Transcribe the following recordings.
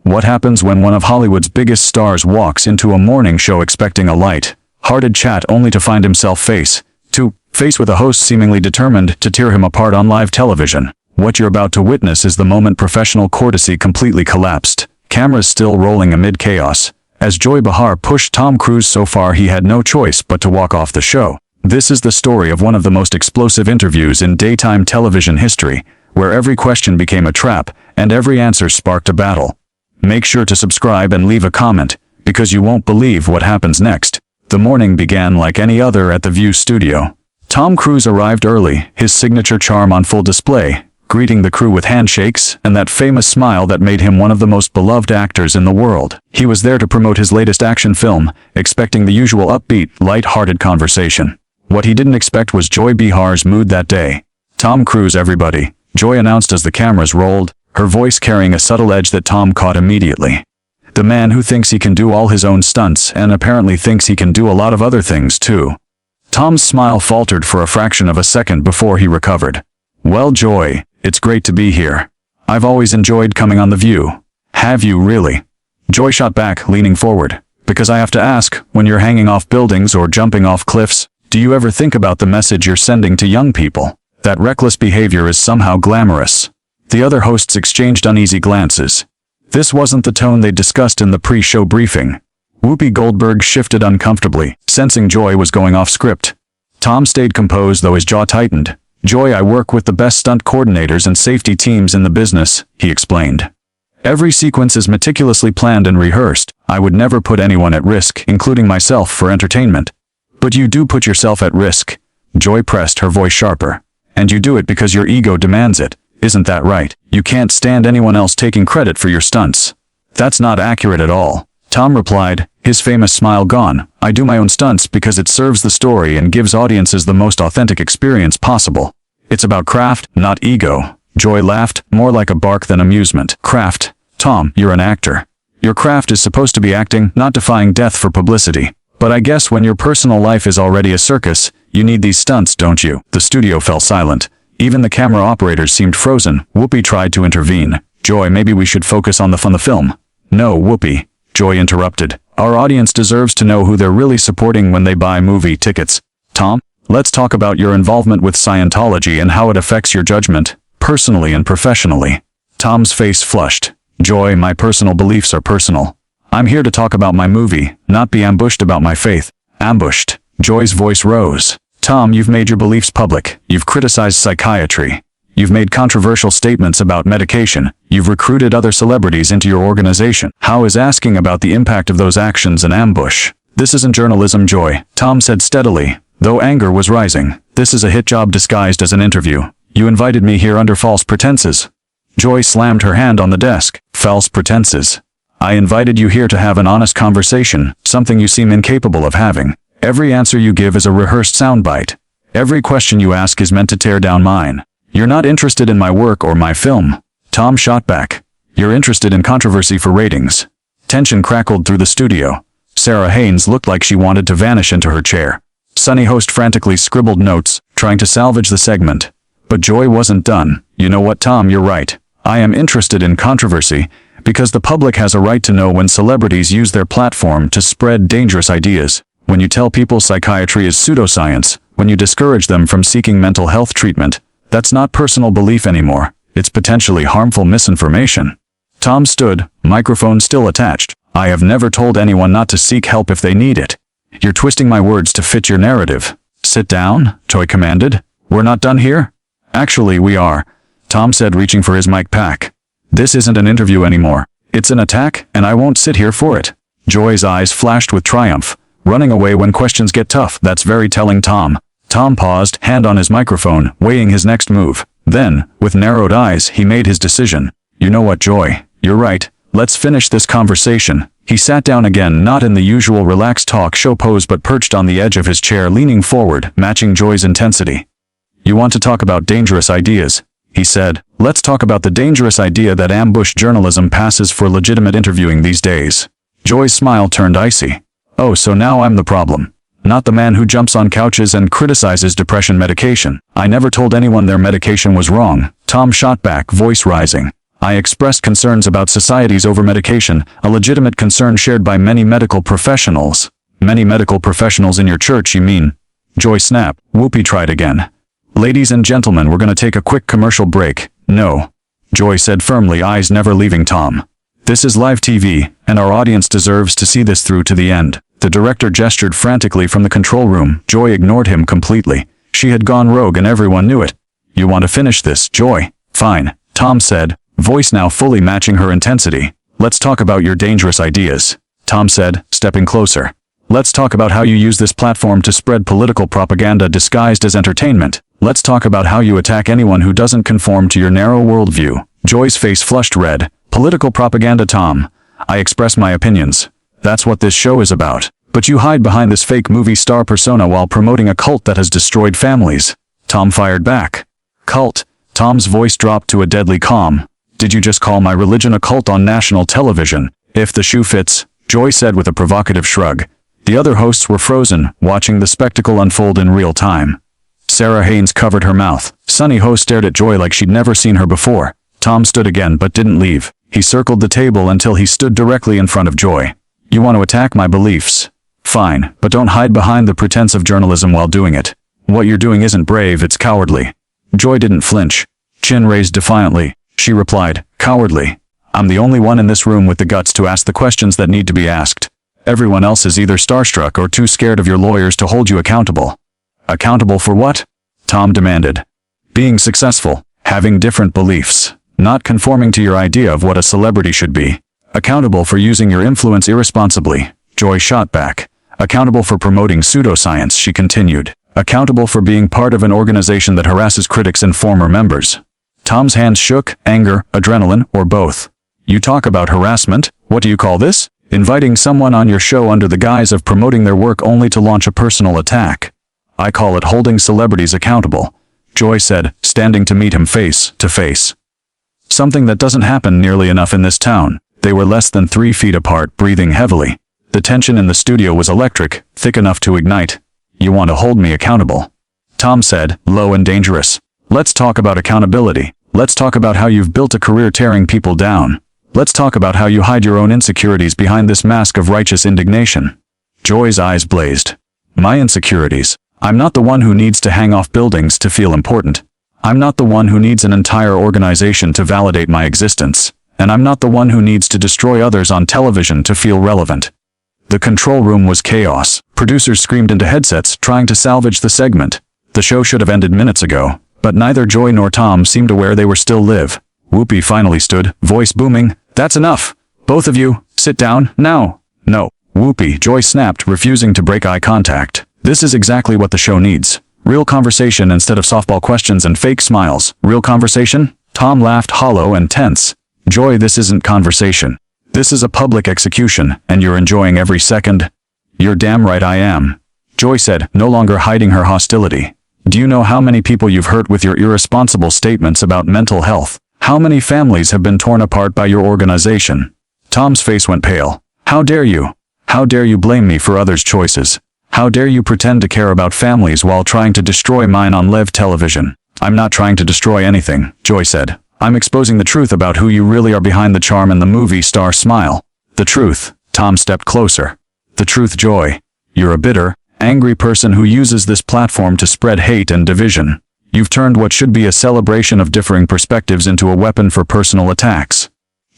What happens when one of Hollywood's biggest stars walks into a morning show expecting a light-hearted chat only to find himself face to face with a host seemingly determined to tear him apart on live television? What you're about to witness is the moment professional courtesy completely collapsed, cameras still rolling amid chaos. As Joy Behar pushed Tom Cruise so far he had no choice but to walk off the show. This is the story of one of the most explosive interviews in daytime television history, where every question became a trap, and every answer sparked a battle. Make sure to subscribe and leave a comment, because you won't believe what happens next. The morning began like any other at the View studio. Tom Cruise arrived early, his signature charm on full display, greeting the crew with handshakes and that famous smile that made him one of the most beloved actors in the world. He was there to promote his latest action film, expecting the usual upbeat, light-hearted conversation. What he didn't expect was Joy Behar's mood that day. "Tom Cruise, everybody," Joy announced as the cameras rolled, her voice carrying a subtle edge that Tom caught immediately. The man who thinks he can do all his own stunts and apparently thinks he can do a lot of other things too. Tom's smile faltered for a fraction of a second before he recovered. "Well, Joy, it's great to be here. I've always enjoyed coming on The View." "Have you really?" Joy shot back, leaning forward. "Because I have to ask, when you're hanging off buildings or jumping off cliffs, do you ever think about the message you're sending to young people? That reckless behavior is somehow glamorous." The other hosts exchanged uneasy glances. This wasn't the tone they discussed in the pre-show briefing. Whoopi Goldberg shifted uncomfortably, sensing Joy was going off script. Tom stayed composed though his jaw tightened. "Joy, I work with the best stunt coordinators and safety teams in the business," he explained. "Every sequence is meticulously planned and rehearsed. I would never put anyone at risk, including myself, for entertainment." "But you do put yourself at risk." Joy pressed, her voice sharper. "And you do it because your ego demands it. Isn't that right? You can't stand anyone else taking credit for your stunts." "That's not accurate at all," Tom replied, his famous smile gone. "I do my own stunts because it serves the story and gives audiences the most authentic experience possible. It's about craft, not ego." Joy laughed, more like a bark than amusement. "Craft? Tom, you're an actor. Your craft is supposed to be acting, not defying death for publicity. But I guess when your personal life is already a circus, you need these stunts, don't you?" The studio fell silent. Even the camera operators seemed frozen. Whoopi tried to intervene. "Joy, maybe we should focus on the film." "No, Whoopi," Joy interrupted. "Our audience deserves to know who they're really supporting when they buy movie tickets." "Tom, let's talk about your involvement with Scientology and how it affects your judgment, personally and professionally." Tom's face flushed. "Joy, my personal beliefs are personal. I'm here to talk about my movie, not be ambushed about my faith." "Ambushed?" Joy's voice rose. "Tom, you've made your beliefs public. You've criticized psychiatry. You've made controversial statements about medication. You've recruited other celebrities into your organization. How is asking about the impact of those actions an ambush?" "This isn't journalism, Joy," Tom said steadily, though anger was rising. "This is a hit job disguised as an interview. You invited me here under false pretenses." Joy slammed her hand on the desk. "False pretenses? I invited you here to have an honest conversation, something you seem incapable of having. Every answer you give is a rehearsed soundbite. Every question you ask is meant to tear down mine. You're not interested in my work or my film." Tom shot back. "You're interested in controversy for ratings." Tension crackled through the studio. Sarah Haynes looked like she wanted to vanish into her chair. Sunny host frantically scribbled notes, trying to salvage the segment. But Joy wasn't done. "You know what, Tom, you're right. I am interested in controversy, because the public has a right to know when celebrities use their platform to spread dangerous ideas. When you tell people psychiatry is pseudoscience, when you discourage them from seeking mental health treatment, that's not personal belief anymore. It's potentially harmful misinformation." Tom stood, microphone still attached. "I have never told anyone not to seek help if they need it. You're twisting my words to fit your narrative." "Sit down," Joy commanded. "We're not done here?" "Actually, we are," Tom said, reaching for his mic pack. "This isn't an interview anymore. It's an attack, and I won't sit here for it." Joy's eyes flashed with triumph. "Running away when questions get tough, that's very telling, Tom." Tom paused, hand on his microphone, weighing his next move. Then, with narrowed eyes, he made his decision. "You know what, Joy? You're right. Let's finish this conversation." He sat down again, not in the usual relaxed talk show pose but perched on the edge of his chair, leaning forward, matching Joy's intensity. "You want to talk about dangerous ideas?" he said. "Let's talk about the dangerous idea that ambush journalism passes for legitimate interviewing these days." Joy's smile turned icy. "Oh, so now I'm the problem. Not the man who jumps on couches and criticizes depression medication. I never told anyone their medication was wrong." Tom shot back, voice rising. I expressed concerns about society's overmedication, a legitimate concern shared by many medical professionals. Many medical professionals in your church, you mean? Joy snapped. Whoopi tried again. Ladies and gentlemen, we're going to take a quick commercial break. No. Joy said firmly, eyes never leaving Tom. This is live TV, and our audience deserves to see this through to the end. The director gestured frantically from the control room. Joy ignored him completely. She had gone rogue and everyone knew it. You want to finish this, Joy? Fine, Tom said, voice now fully matching her intensity. Let's talk about your dangerous ideas, Tom said, stepping closer. Let's talk about how you use this platform to spread political propaganda disguised as entertainment. Let's talk about how you attack anyone who doesn't conform to your narrow worldview. Joy's face flushed red. Political propaganda, Tom. I express my opinions. That's what this show is about. But you hide behind this fake movie star persona while promoting a cult that has destroyed families. Tom fired back. Cult? Tom's voice dropped to a deadly calm. Did you just call my religion a cult on national television? If the shoe fits, Joy said with a provocative shrug. The other hosts were frozen, watching the spectacle unfold in real time. Sarah Haynes covered her mouth. Sunny Ho stared at Joy like she'd never seen her before. Tom stood again but didn't leave. He circled the table until he stood directly in front of Joy. You want to attack my beliefs? Fine, but don't hide behind the pretense of journalism while doing it. What you're doing isn't brave, it's cowardly. Joy didn't flinch. Chin raised defiantly. She replied, cowardly. I'm the only one in this room with the guts to ask the questions that need to be asked. Everyone else is either starstruck or too scared of your lawyers to hold you accountable. Accountable for what? Tom demanded. Being successful, having different beliefs, not conforming to your idea of what a celebrity should be. Accountable for using your influence irresponsibly, Joy shot back. Accountable for promoting pseudoscience, she continued. Accountable for being part of an organization that harasses critics and former members. Tom's hands shook, anger, adrenaline, or both. You talk about harassment? What do you call this? Inviting someone on your show under the guise of promoting their work only to launch a personal attack. I call it holding celebrities accountable, Joy said, standing to meet him face to face. Something that doesn't happen nearly enough in this town. They were less than 3 feet apart, breathing heavily. The tension in the studio was electric, thick enough to ignite. You want to hold me accountable? Tom said, low and dangerous. Let's talk about accountability. Let's talk about how you've built a career tearing people down. Let's talk about how you hide your own insecurities behind this mask of righteous indignation. Joy's eyes blazed. My insecurities? I'm not the one who needs to hang off buildings to feel important. I'm not the one who needs an entire organization to validate my existence. And I'm not the one who needs to destroy others on television to feel relevant. The control room was chaos. Producers screamed into headsets, trying to salvage the segment. The show should have ended minutes ago, but neither Joy nor Tom seemed aware they were still live. Whoopi finally stood, voice booming. That's enough. Both of you, sit down, now. No. Whoopi, Joy snapped, refusing to break eye contact. This is exactly what the show needs. Real conversation instead of softball questions and fake smiles. Real conversation? Tom laughed, hollow and tense. Joy, this isn't conversation. This is a public execution, and you're enjoying every second. You're damn right I am, Joy said, no longer hiding her hostility. Do you know how many people you've hurt with your irresponsible statements about mental health? How many families have been torn apart by your organization? Tom's face went pale. How dare you? How dare you blame me for others' choices? How dare you pretend to care about families while trying to destroy mine on live television? I'm not trying to destroy anything, Joy said. I'm exposing the truth about who you really are behind the charm and the movie star smile. The truth. Tom stepped closer. The truth, Joy. You're a bitter, angry person who uses this platform to spread hate and division. You've turned what should be a celebration of differing perspectives into a weapon for personal attacks.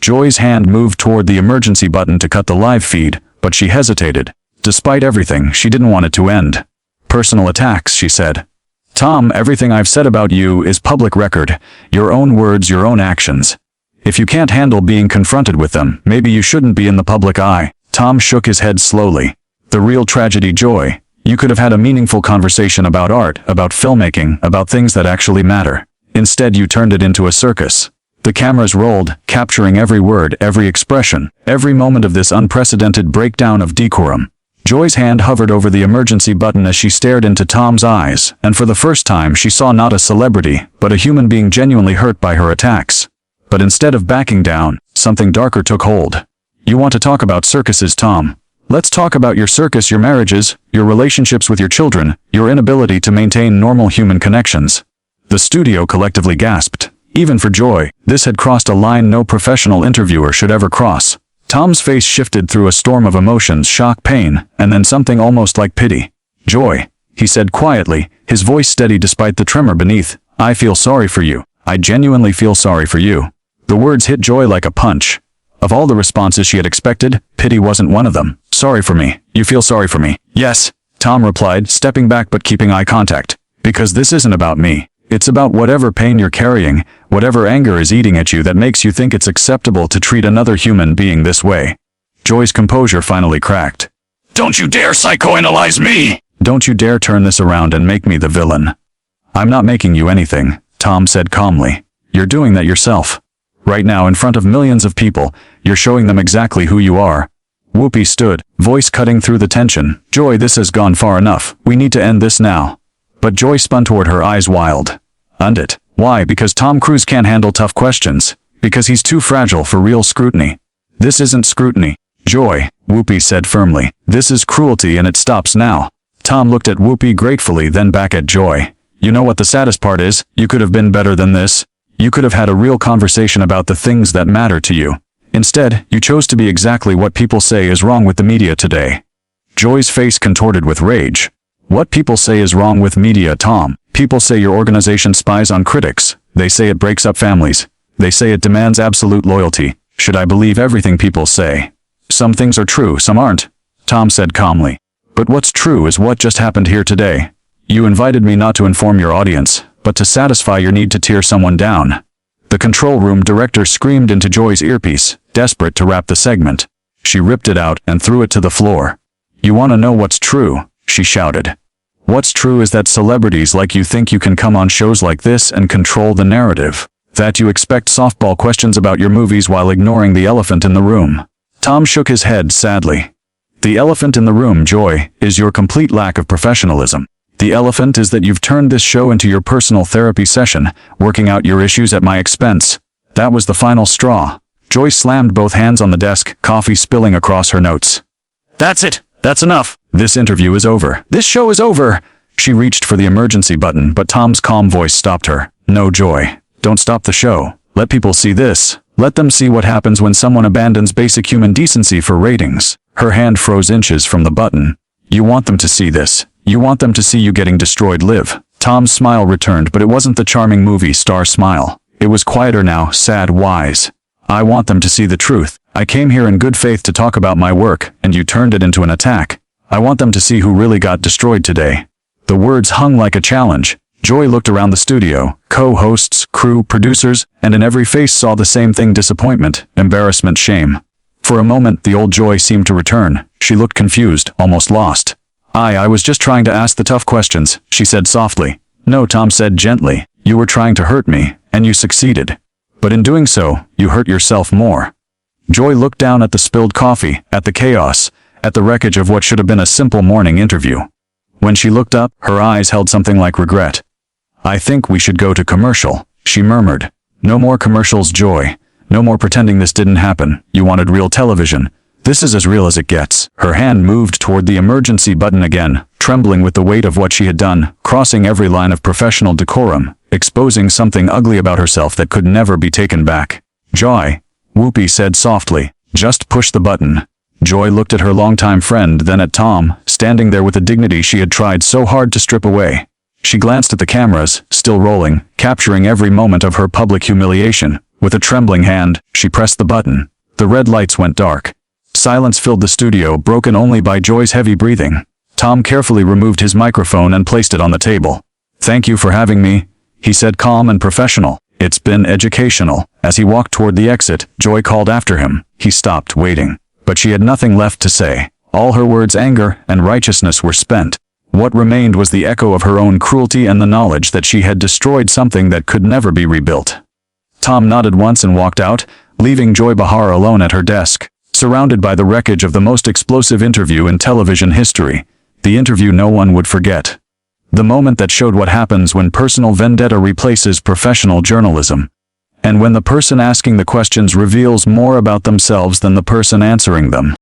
Joy's hand moved toward the emergency button to cut the live feed, but she hesitated. Despite everything, she didn't want it to end. Personal attacks, she said. Tom, everything I've said about you is public record. Your own words, your own actions. If you can't handle being confronted with them, maybe you shouldn't be in the public eye. Tom shook his head slowly. The real tragedy, Joy. You could have had a meaningful conversation about art, about filmmaking, about things that actually matter. Instead, you turned it into a circus. The cameras rolled, capturing every word, every expression, every moment of this unprecedented breakdown of decorum. Joy's hand hovered over the emergency button as she stared into Tom's eyes, and for the first time she saw not a celebrity, but a human being genuinely hurt by her attacks. But instead of backing down, something darker took hold. You want to talk about circuses, Tom? Let's talk about your circus, your marriages, your relationships with your children, your inability to maintain normal human connections. The studio collectively gasped. Even for Joy, this had crossed a line no professional interviewer should ever cross. Tom's face shifted through a storm of emotions, shock, pain, and then something almost like pity. "Joy," he said quietly, his voice steady despite the tremor beneath, "I feel sorry for you. I genuinely feel sorry for you." The words hit Joy like a punch. Of all the responses she had expected, pity wasn't one of them. "Sorry for me. You feel sorry for me?" "Yes," Tom replied, stepping back but keeping eye contact. "Because this isn't about me. It's about whatever pain you're carrying, whatever anger is eating at you that makes you think it's acceptable to treat another human being this way." Joy's composure finally cracked. "Don't you dare psychoanalyze me! Don't you dare turn this around and make me the villain." "I'm not making you anything," Tom said calmly. "You're doing that yourself. Right now, in front of millions of people, you're showing them exactly who you are." Whoopi stood, voice cutting through the tension. "Joy, this has gone far enough. We need to end this now." But Joy spun toward her, eyes wild. "End it? Why? Because Tom Cruise can't handle tough questions. Because he's too fragile for real scrutiny." "This isn't scrutiny, Joy," Whoopi said firmly. "This is cruelty, and it stops now." Tom looked at Whoopi gratefully, then back at Joy. "You know what the saddest part is? You could have been better than this. You could have had a real conversation about the things that matter to you. Instead, you chose to be exactly what people say is wrong with the media today." Joy's face contorted with rage. "What people say is wrong with media, Tom? People say your organization spies on critics. They say it breaks up families. They say it demands absolute loyalty. Should I believe everything people say?" "Some things are true, some aren't," Tom said calmly. "But what's true is what just happened here today. You invited me not to inform your audience, but to satisfy your need to tear someone down." The control room director screamed into Joy's earpiece, desperate to wrap the segment. She ripped it out and threw it to the floor. "You want to know what's true?" she shouted. "What's true is that celebrities like you think you can come on shows like this and control the narrative. That you expect softball questions about your movies while ignoring the elephant in the room." Tom shook his head sadly. "The elephant in the room, Joy, is your complete lack of professionalism. The elephant is that you've turned this show into your personal therapy session, working out your issues at my expense." That was the final straw. Joy slammed both hands on the desk, coffee spilling across her notes. "That's it. That's enough. This interview is over. This show is over." She reached for the emergency button, but Tom's calm voice stopped her. "No, Joy. Don't stop the show. Let people see this. Let them see what happens when someone abandons basic human decency for ratings." Her hand froze inches from the button. "You want them to see this. You want them to see you getting destroyed live." Tom's smile returned, but it wasn't the charming movie star smile. It was quieter now, sad, wise. "I want them to see the truth. I came here in good faith to talk about my work, and you turned it into an attack. I want them to see who really got destroyed today." The words hung like a challenge. Joy looked around the studio, co-hosts, crew, producers, and in every face saw the same thing: disappointment, embarrassment, shame. For a moment, the old Joy seemed to return. She looked confused, almost lost. I was just trying to ask the tough questions," she said softly. "No," Tom said gently. "You were trying to hurt me, and you succeeded. But in doing so, you hurt yourself more." Joy looked down at the spilled coffee, at the chaos, at the wreckage of what should have been a simple morning interview. When she looked up, her eyes held something like regret. "I think we should go to commercial," she murmured. "No more commercials, Joy. No more pretending this didn't happen. You wanted real television. This is as real as it gets." Her hand moved toward the emergency button again, trembling with the weight of what she had done, crossing every line of professional decorum, exposing something ugly about herself that could never be taken back. "Joy," Whoopi said softly, "just push the button." Joy looked at her longtime friend, then at Tom, standing there with the dignity she had tried so hard to strip away. She glanced at the cameras, still rolling, capturing every moment of her public humiliation. With a trembling hand, she pressed the button. The red lights went dark. Silence filled the studio, broken only by Joy's heavy breathing. Tom carefully removed his microphone and placed it on the table. "Thank you for having me," he said, calm and professional. "It's been educational." As he walked toward the exit, Joy called after him. He stopped, waiting. But she had nothing left to say. All her words, anger and righteousness, were spent. What remained was the echo of her own cruelty and the knowledge that she had destroyed something that could never be rebuilt. Tom nodded once and walked out, leaving Joy Behar alone at her desk, surrounded by the wreckage of the most explosive interview in television history. The interview no one would forget. The moment that showed what happens when personal vendetta replaces professional journalism. And when the person asking the questions reveals more about themselves than the person answering them.